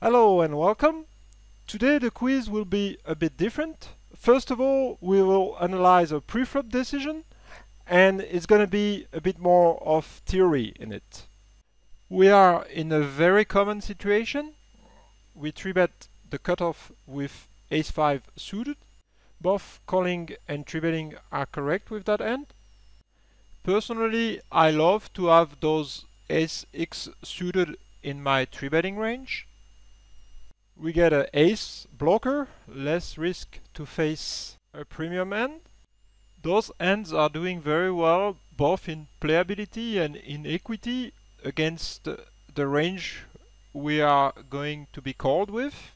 Hello and welcome. Today the quiz will be a bit different. First of all, we will analyze a preflop decision, and it's going to be a bit more of theory in it. We are in a very common situation. We 3-bet the cutoff with ace-5 suited. Both calling and 3-betting are correct with that hand. Personally, I love to have those ace-x suited in my 3-betting range. We get an ace blocker, less risk to face a premium hand. Those hands are doing very well both in playability and in equity against the range we are going to be called with.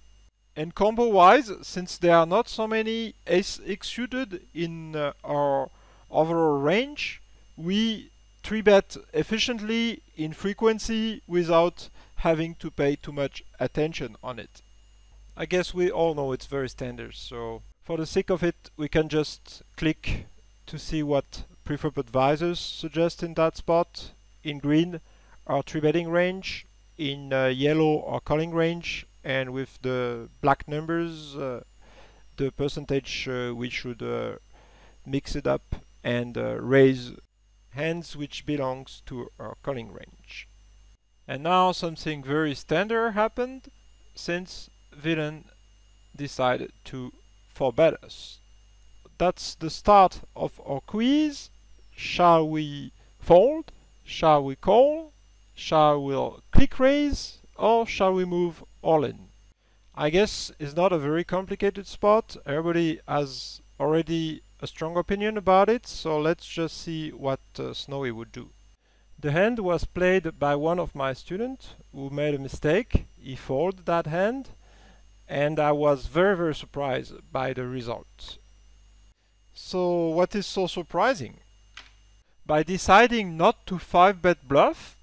And combo wise, since there are not so many ace-x suited in our overall range, we 3-bet efficiently in frequency without having to pay too much attention on it. I guess we all know it's very standard, so for the sake of it, we can just click to see what Preflop advisors suggest in that spot. In green, our 3-betting range, in yellow, our calling range, and with the black numbers, the percentage we should mix it up and raise hands which belongs to our calling range. And now something very standard happened, since villain decided to 4-bet us. That's the start of our quiz. Shall we fold? Shall we call? Shall we click raise? Or shall we move all in? I guess it's not a very complicated spot. Everybody has already a strong opinion about it, so let's just see what Snowy would do. The hand was played by one of my students who made a mistake. He folded that hand, and I was very surprised by the result. So what is so surprising? By deciding not to 5-bet bluff,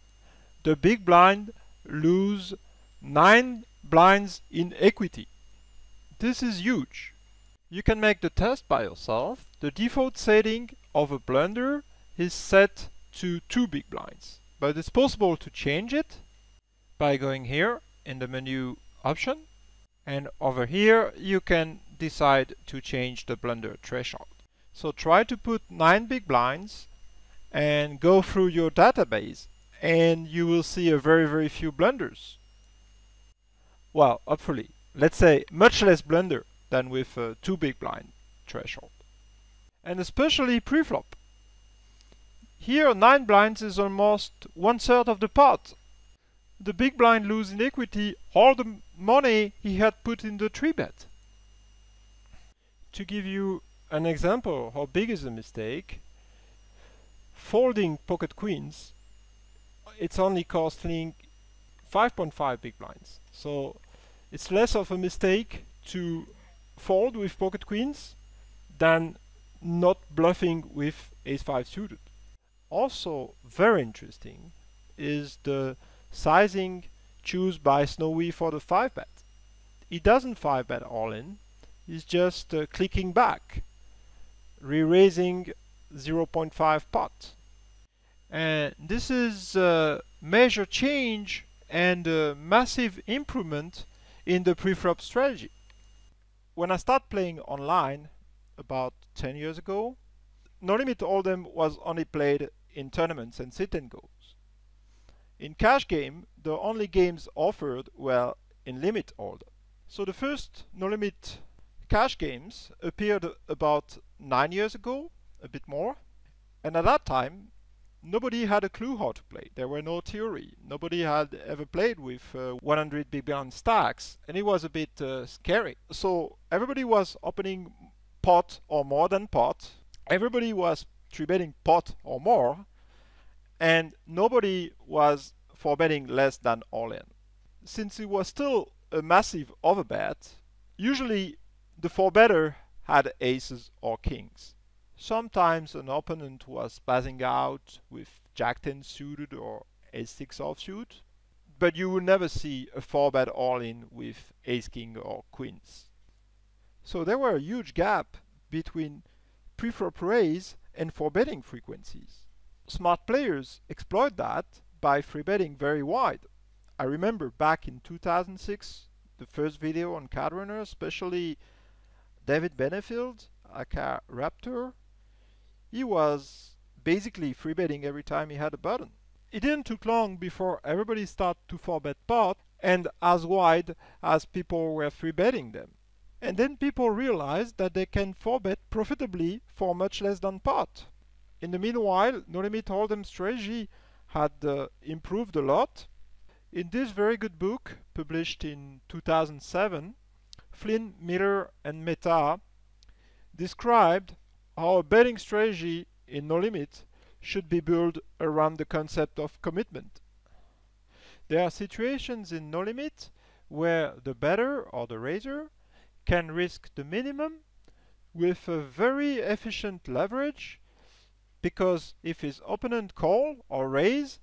the big blind lose 9 blinds in equity. This is huge. You can make the test by yourself. The default setting of a blunder is set to 2 big blinds, but it's possible to change it by going here in the menu option, and over here you can decide to change the blunder threshold. So try to put 9 big blinds and go through your database, and you will see a very few blunders. Well, hopefully, let's say much less blunder than with a 2 big blind threshold. And especially preflop. Here 9 blinds is almost 1/3 of the pot. The big blind lose in equity all the money he had put in the 3-bet. To give you an example how big is the mistake, folding pocket queens, it's only costing 5.5 big blinds. So it's less of a mistake to fold with pocket queens than not bluffing with ace-5 suited. Also very interesting is the sizing chosen by Snowy for the 5-bet. He doesn't 5-bet all in, he's just clicking back, re-raising 0.5 pot. And this is a major change and a massive improvement in the preflop strategy. When I started playing online about 10 years ago, No Limit Hold'em was only played in tournaments and sit-and-goes. In cash game, the only games offered were in limit hold'em. So the first No Limit cash games appeared about 9 years ago, a bit more, and at that time nobody had a clue how to play. There were no theory. Nobody had ever played with 100 big blind stacks, and it was a bit scary. So everybody was opening pot or more than pot. Everybody was 3-betting pot or more, and nobody was 4-betting less than all in. Since it was still a massive overbet, usually the 4-better had aces or kings. Sometimes an opponent was passing out with Jack-10 suited or Ace-6 offsuit, but you will never see a 4-bet all-in with Ace-King or Queens. So there were a huge gap between preflop raise and 4-betting frequencies. Smart players exploit that by 3-betting very wide. I remember back in 2006, the first video on Card Runner, especially David Benefield, aka Raptor, he was basically 3-betting every time he had a button. It didn't take long before everybody started to 4-bet pot and as wide as people were 3-betting them. And then people realized that they can 4-bet profitably for much less than pot. In the meanwhile, No Limit Hold'em strategy had improved a lot. In this very good book, published in 2007, Flynn, Miller, and Mehta described how a betting strategy in No Limit should be built around the concept of commitment. There are situations in No Limit where the bettor or the raiser can risk the minimum with a very efficient leverage, because if his opponent call or raise,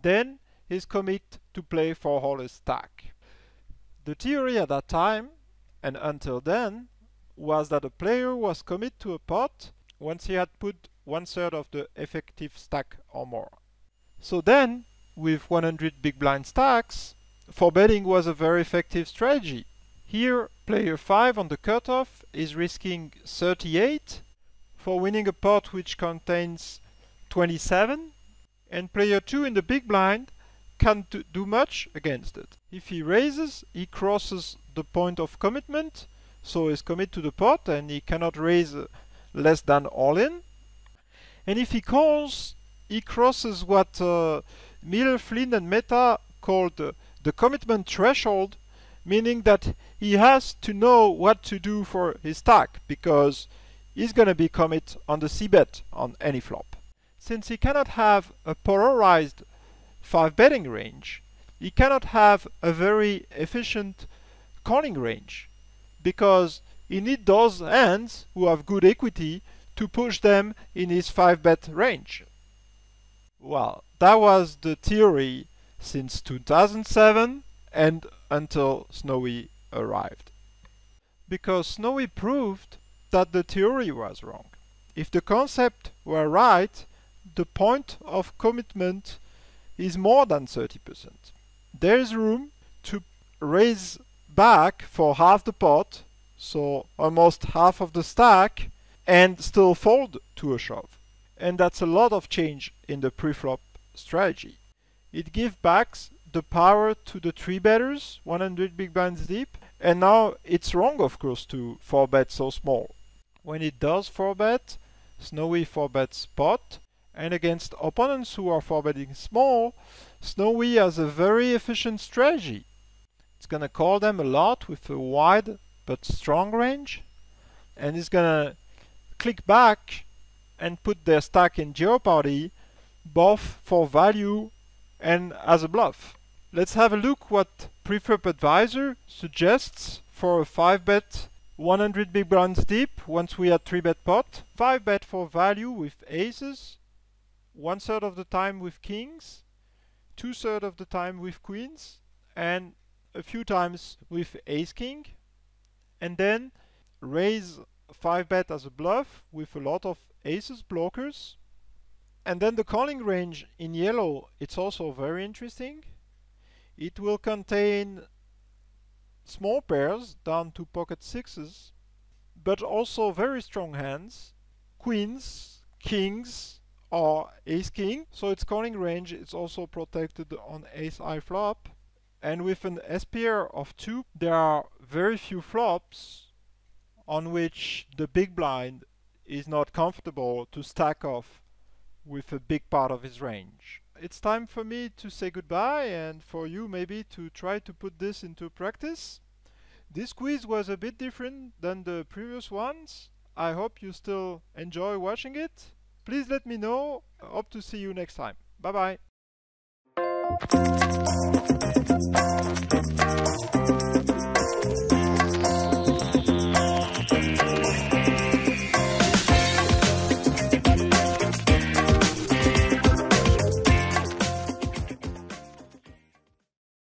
then he's commit to play for all his stack. The theory at that time, and until then, was that a player was commit to a pot once he had put 1/3 of the effective stack or more. So then, with 100 big blind stacks, 4-betting was a very effective strategy. Here, player 5 on the cutoff is risking 38 for winning a pot which contains 27, and player 2 in the big blind can't do much against it. If he raises, he crosses the point of commitment, so he's commit to the pot and he cannot raise less than all-in. And if he calls, he crosses what Miller, Flynn, and Mehta called the commitment threshold, meaning that he has to know what to do for his stack, because he's going to be commit on the c-bet on any flop. Since he cannot have a polarized 5-betting range, he cannot have a very efficient calling range, because he needs those hands who have good equity to push them in his 5-bet range. Well, that was the theory since 2007 and until Snowy arrived. Because Snowy proved that the theory was wrong. If the concept were right, the point of commitment is more than 30%. There is room to raise back for half the pot, so almost half of the stack, and still fold to a shove. And that's a lot of change in the preflop strategy. It gives back the power to the 3-betters, 100 big blinds deep, and now it's wrong, of course, to 4-bet so small. When it does 4-bet, Snowy 4-bets pot, and against opponents who are 4-betting small, Snowy has a very efficient strategy. It's gonna call them a lot with a wide but strong range, and it's gonna click back and put their stack in jeopardy, both for value and as a bluff. Let's have a look what Preflop Advisor suggests for a 5-bet 100 big blinds deep once we had 3-bet pot. 5-bet for value with aces, 1/3 of the time with kings, 2/3 of the time with queens, and a few times with ace-king, and then raise 5-bet as a bluff with a lot of aces blockers. And then the calling range in yellow, it's also very interesting. It will contain small pairs down to pocket sixes, but also very strong hands, queens, kings, or ace-king. So its calling range is also protected on ace-high flop. And with an SPR of 2, there are very few flops on which the big blind is not comfortable to stack off with a big part of his range. It's time for me to say goodbye, and for you maybe to try to put this into practice. This quiz was a bit different than the previous ones. I hope you still enjoy watching it. Please let me know. I hope to see you next time. Bye bye.